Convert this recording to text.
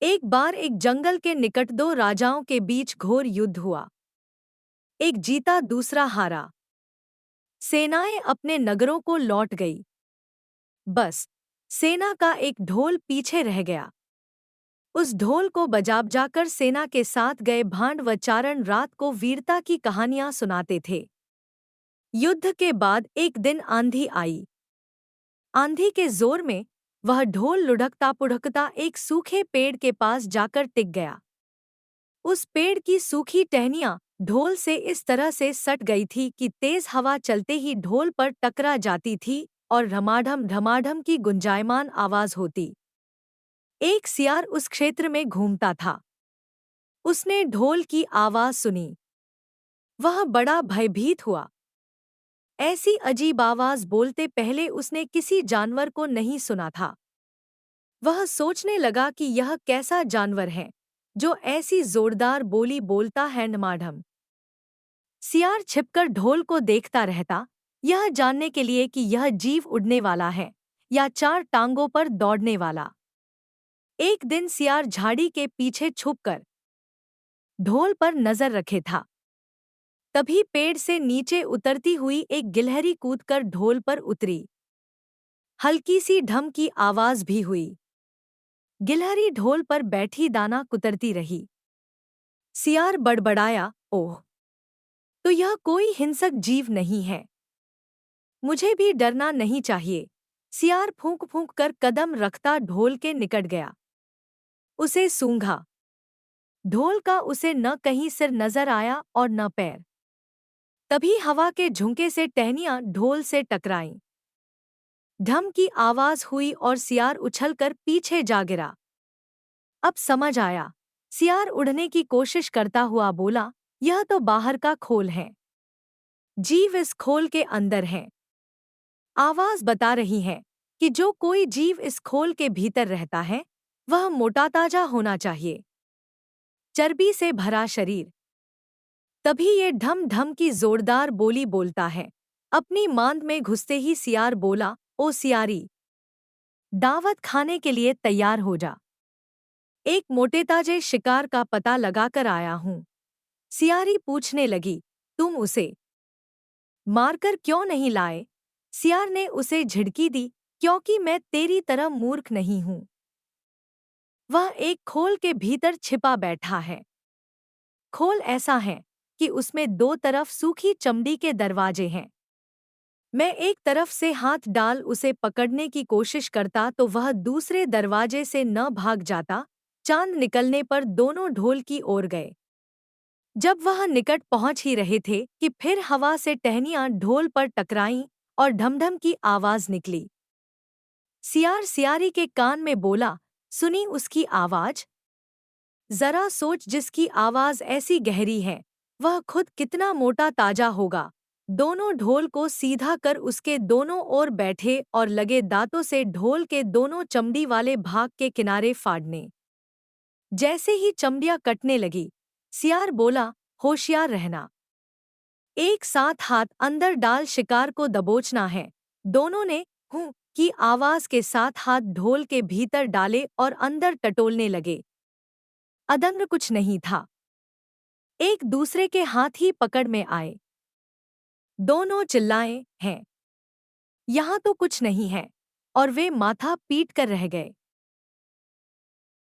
एक बार एक जंगल के निकट दो राजाओं के बीच घोर युद्ध हुआ। एक जीता, दूसरा हारा। सेनाएं अपने नगरों को लौट गई। बस सेना का एक ढोल पीछे रह गया। उस ढोल को बजाकर सेना के साथ गए भांड व चारण रात को वीरता की कहानियां सुनाते थे। युद्ध के बाद एक दिन आंधी आई। आंधी के जोर में वह ढोल लुढ़कता पुढ़कता एक सूखे पेड़ के पास जाकर टिक गया। उस पेड़ की सूखी टहनियां ढोल से इस तरह से सट गई थी कि तेज हवा चलते ही ढोल पर टकरा जाती थी और ढमाढम ढमाढम की गुंजायमान आवाज होती। एक सियार उस क्षेत्र में घूमता था। उसने ढोल की आवाज सुनी। वह बड़ा भयभीत हुआ। ऐसी अजीब आवाज बोलते पहले उसने किसी जानवर को नहीं सुना था। वह सोचने लगा कि यह कैसा जानवर है जो ऐसी जोरदार बोली बोलता है। ढमाढम। सियार छिपकर ढोल को देखता रहता, यह जानने के लिए कि यह जीव उड़ने वाला है या चार टांगों पर दौड़ने वाला। एक दिन सियार झाड़ी के पीछे छुपकर ढोल पर नजर रखे था। तभी पेड़ से नीचे उतरती हुई एक गिलहरी कूदकर ढोल पर उतरी। हल्की सी ढम की आवाज भी हुई। गिलहरी ढोल पर बैठी दाना कुतरती रही। सियार बड़बड़ाया, ओह, तो यह कोई हिंसक जीव नहीं है। मुझे भी डरना नहीं चाहिए। सियार फूंक फूंक कर कदम रखता ढोल के निकट गया। उसे सूंघा। ढोल का उसे न कहीं सिर नजर आया और न पैर। तभी हवा के झुंके से टहनियां ढोल से टकराईं। ढम की आवाज हुई और सियार उछलकर पीछे जा गिरा। अब समझ आया। सियार उड़ने की कोशिश करता हुआ बोला, यह तो बाहर का खोल है। जीव इस खोल के अंदर है। आवाज बता रही है कि जो कोई जीव इस खोल के भीतर रहता है वह मोटा ताजा होना चाहिए, चर्बी से भरा शरीर। तभी ये ढम ढम की जोरदार बोली बोलता है। अपनी मांद में घुसते ही सियार बोला, ओ सियारी, दावत खाने के लिए तैयार हो जा। एक मोटे ताजे शिकार का पता लगाकर आया हूं। सियारी पूछने लगी, तुम उसे मारकर क्यों नहीं लाए? सियार ने उसे झिड़की दी, क्योंकि मैं तेरी तरह मूर्ख नहीं हूं। वह एक खोल के भीतर छिपा बैठा है। खोल ऐसा है कि उसमें दो तरफ सूखी चमड़ी के दरवाजे हैं। मैं एक तरफ से हाथ डाल उसे पकड़ने की कोशिश करता तो वह दूसरे दरवाजे से न भाग जाता। चांद निकलने पर दोनों ढोल की ओर गए। जब वह निकट पहुंच ही रहे थे कि फिर हवा से टहनियां ढोल पर टकराईं और ढमढम की आवाज निकली। सियार सियारी के कान में बोला, सुनी उसकी आवाज? जरा सोच, जिसकी आवाज ऐसी गहरी है वह खुद कितना मोटा ताजा होगा। दोनों ढोल को सीधा कर उसके दोनों ओर बैठे और लगे दांतों से ढोल के दोनों चमड़ी वाले भाग के किनारे फाड़ने। जैसे ही चमड़ियां कटने लगी, सियार बोला, होशियार रहना। एक साथ हाथ अंदर डाल शिकार को दबोचना है। दोनों ने हूं की आवाज के साथ हाथ ढोल के भीतर डाले और अंदर टटोलने लगे। अदंग कुछ नहीं था। एक दूसरे के हाथ ही पकड़ में आए। दोनों चिल्लाए, हैं, यहाँ तो कुछ नहीं है, और वे माथा पीट कर रह गए।